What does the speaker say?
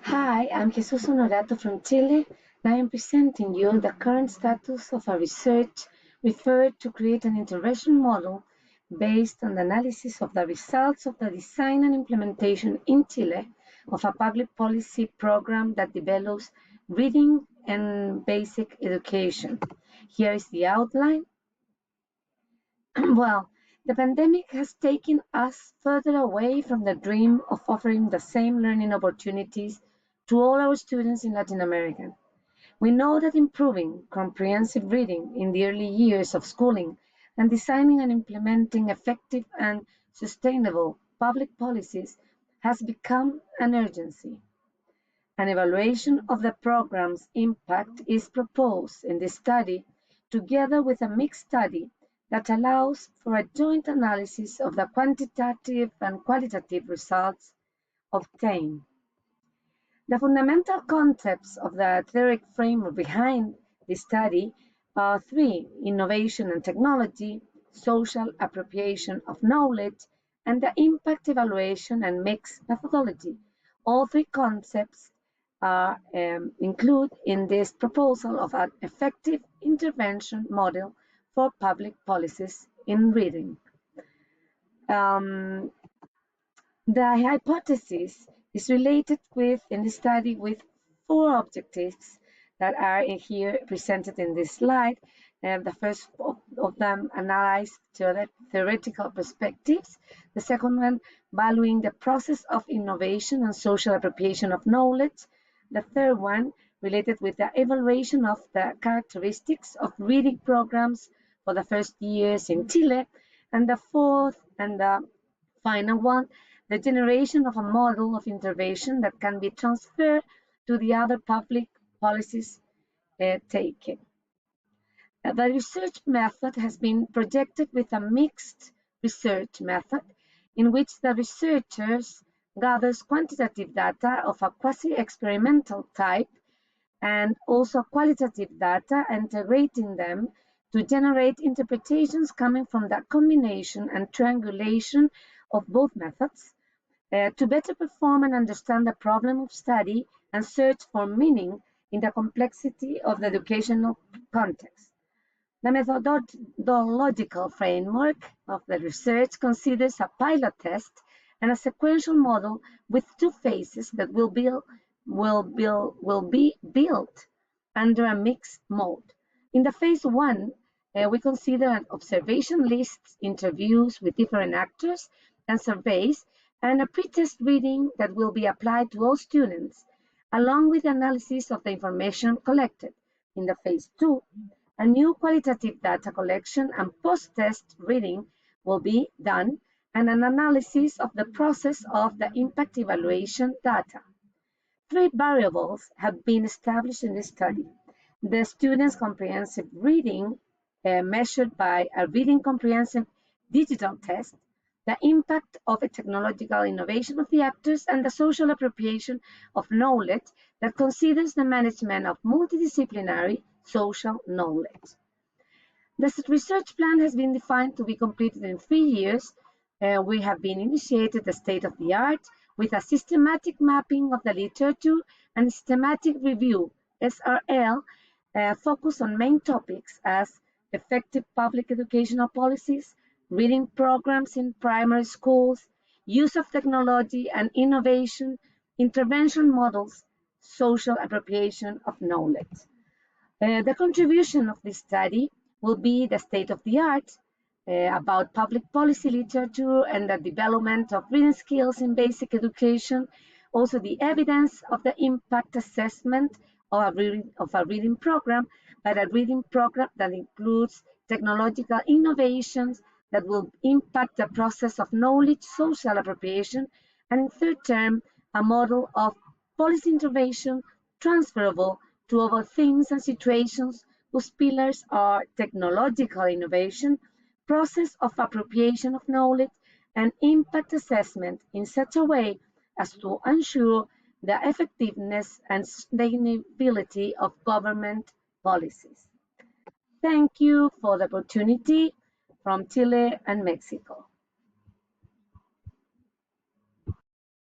Hi, I'm Jesus Honorato from Chile, and I am presenting you the current status of a research referred to create an intervention model based on the analysis of the results of the design and implementation in Chile of a public policy program that develops reading and basic education. Here is the outline. Well, the pandemic has taken us further away from the dream of offering the same learning opportunities to all our students in Latin America. We know that improving comprehensive reading in the early years of schooling and designing and implementing effective and sustainable public policies has become an urgency. An evaluation of the program's impact is proposed in this study, together with a mixed study that allows for a joint analysis of the quantitative and qualitative results obtained. The fundamental concepts of the theoretic framework behind this study are three: innovation and technology, social appropriation of knowledge, and the impact evaluation and mixed methodology. All three concepts are included in this proposal of an effective intervention model for public policies in reading. Um, the hypothesis is related with, in the study, with four objectives that are here presented in this slide. The first of them analyzed theoretical perspectives. The second one, valuing the process of innovation and social appropriation of knowledge. The third one, related with the evaluation of the characteristics of reading programs for the first years in Chile. And the fourth and the final one, the generation of a model of intervention that can be transferred to the other public policies taken. The research method has been projected with a mixed research method in which the researchers gathers quantitative data of a quasi-experimental type and also qualitative data, integrating them to generate interpretations coming from the combination and triangulation of both methods to better perform and understand the problem of study and search for meaning in the complexity of the educational context. The methodological framework of the research considers a pilot test and a sequential model with two phases that will be built under a mixed mode. In the phase one, we consider observation lists, interviews with different actors, and surveys, and a pretest reading that will be applied to all students, along with the analysis of the information collected. In the phase two, a new qualitative data collection and post-test reading will be done, and an analysis of the process of the impact evaluation data. Three variables have been established in this study: the student's comprehensive reading, measured by a reading comprehensive digital test, the impact of a technological innovation of the actors, and the social appropriation of knowledge that considers the management of multidisciplinary social knowledge. The research plan has been defined to be completed in 3 years. We have been initiated the state of the art with a systematic mapping of the literature and systematic review (SRL) focused on main topics as effective public educational policies, reading programs in primary schools, use of technology and innovation, intervention models, social appropriation of knowledge. The contribution of this study will be the state of the art about public policy literature and the development of reading skills in basic education, also the evidence of the impact assessment of a reading program, but a reading program that includes technological innovations that will impact the process of knowledge social appropriation, and in third term, a model of policy intervention transferable to other themes and situations whose pillars are technological innovation, process of appropriation of knowledge, and impact assessment in such a way as to ensure the effectiveness and sustainability of government policies. Thank you for the opportunity from Chile and Mexico.